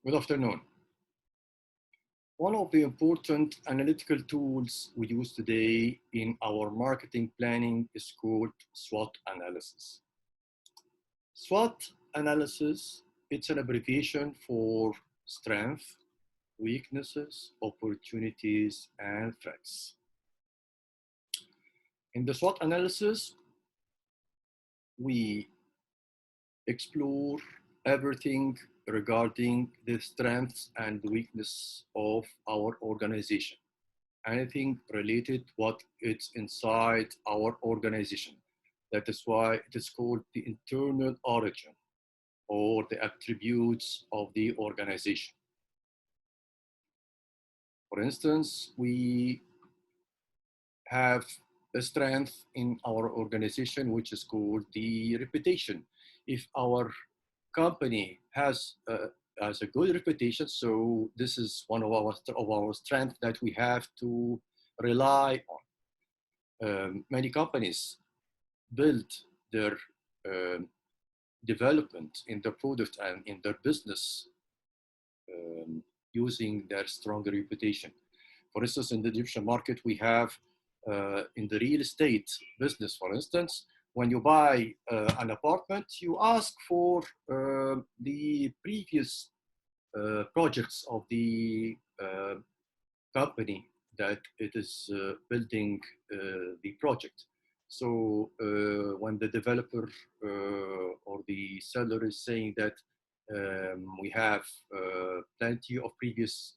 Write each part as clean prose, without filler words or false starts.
Good afternoon. One of the important analytical tools we use today in our marketing planning is called SWOT analysis. SWOT analysis, it's an abbreviation for strength, weaknesses, opportunities, and threats. In the SWOT analysis, we explore everything regarding the strengths and weakness of our organization. Anything related what it's inside our organization. That is why it is called the internal origin or the attributes of the organization. For instance, we have a strength in our organization, which is called the reputation. If our company has a good reputation, so this is one of our strengths that we have to rely on. Many companies build their development in their product and in their business using their strong reputation. For instance, in the Egyptian market, we have in the real estate business, for instance, when you buy an apartment, you ask for the previous projects of the company that it is building the project. So when the developer or the seller is saying that we have plenty of previous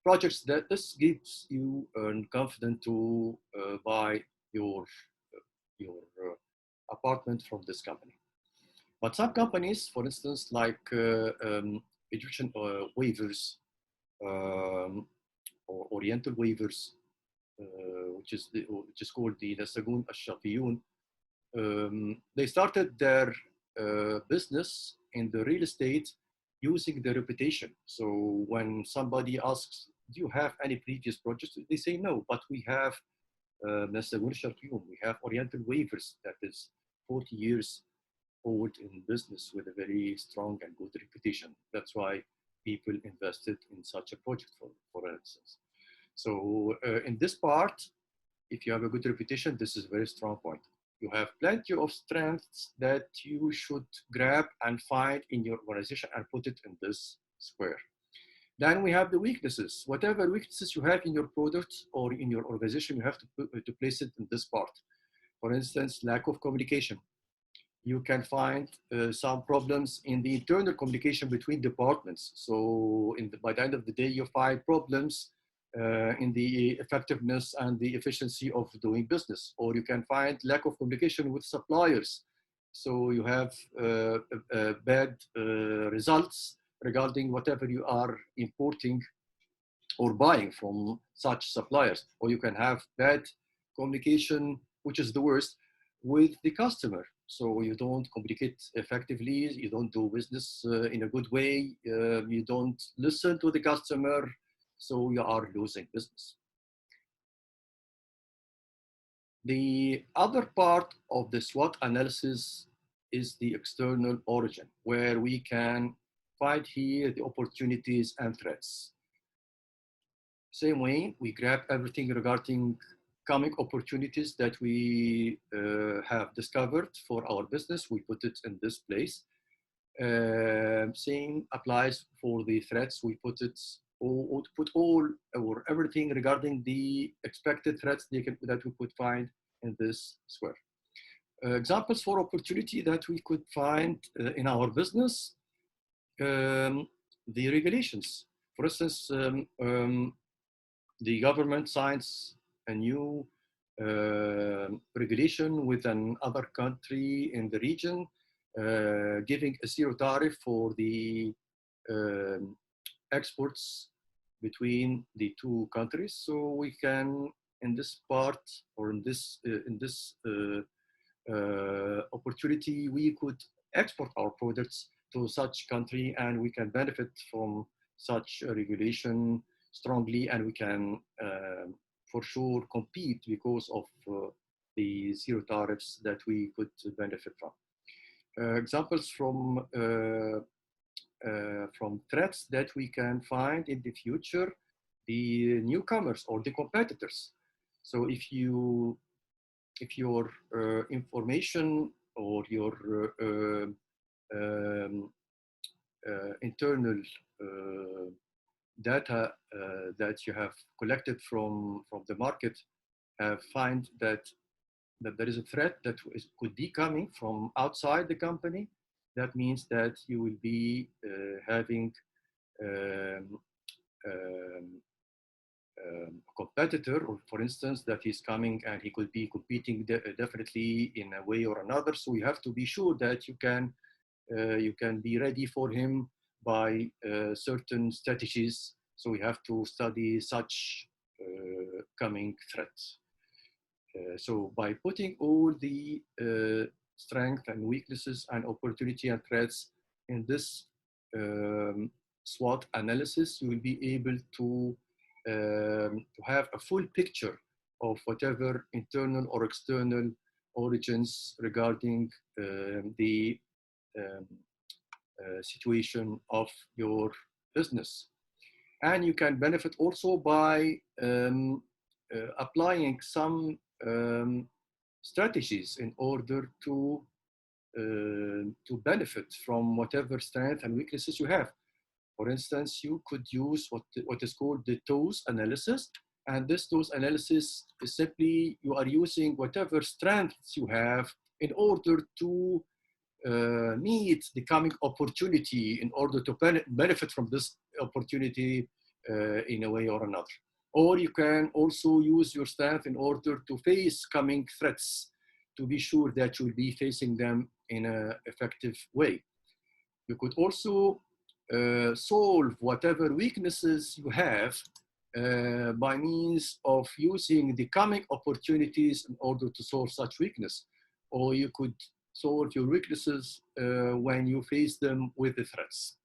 projects, that this gives you confidence to buy your apartment from this company. But some companies, for instance, like Egyptian waivers or Oriental waivers, which is called the Nasagun Al-Shafiyun, they started their business in the real estate using their reputation. So when somebody asks, do you have any previous projects? They say no, but we have Nasagun Al-Shafiyun, we have Oriental waivers that is 40 years old in business with a very strong and good reputation. That's why people invested in such a project, for instance. So in this part, if you have a good reputation, this is a very strong point. You have plenty of strengths that you should grab and find in your organization and put it in this square. Then we have the weaknesses. Whatever weaknesses you have in your product or in your organization, you have to place it in this part. For instance, lack of communication. You can find some problems in the internal communication between departments. So by the end of the day, you find problems in the effectiveness and the efficiency of doing business. Or you can find lack of communication with suppliers. So you have bad results regarding whatever you are importing or buying from such suppliers. Or you can have bad communication, which is the worst, with the customer. So you don't communicate effectively, you don't do business in a good way, you don't listen to the customer, so you are losing business. The other part of the SWOT analysis is the external origin, where we can find here the opportunities and threats. Same way, we grab everything regarding coming opportunities that we have discovered for our business. We put it in this place. Same applies for the threats. We put it or put all or everything regarding the expected threats that we could find in this square. Examples for opportunity that we could find in our business, the regulations. For instance, the government signs a new regulation with another country in the region, giving a zero tariff for the exports between the two countries. So we can, in this part or in this opportunity, we could export our products to such country, and we can benefit from such a regulation strongly, and we can for sure compete because of the zero tariffs that we could benefit from. Examples from from threats that we can find in the future, the newcomers or the competitors. So if your information or your internal data that you have collected from the market find that there is a threat that could be coming from outside the company, that means that you will be having a competitor, or for instance, that is coming and he could be competing definitely in a way or another. So you have to be sure that you can be ready for him by certain strategies. So we have to study such coming threats. So by putting all the strengths and weaknesses and opportunity and threats in this SWOT analysis, you will be able to have a full picture of whatever internal or external origins regarding the situation of your business. And you can benefit also by applying some strategies in order to benefit from whatever strengths and weaknesses you have. For instance, you could use what is called the TOES analysis. And this TOES analysis is simply you are using whatever strengths you have in order to meet the coming opportunity, in order to benefit from this opportunity in a way or another. Or you can also use your strength in order to face coming threats, to be sure that you'll be facing them in an effective way. You could also solve whatever weaknesses you have by means of using the coming opportunities in order to solve such weakness. Or you could solve your weaknesses when you face them with the threats.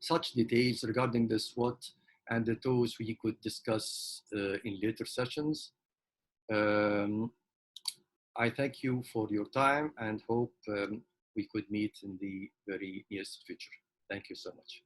Such details regarding the SWOT and the TOES we could discuss in later sessions. I thank you for your time and hope we could meet in the very near future. Thank you so much.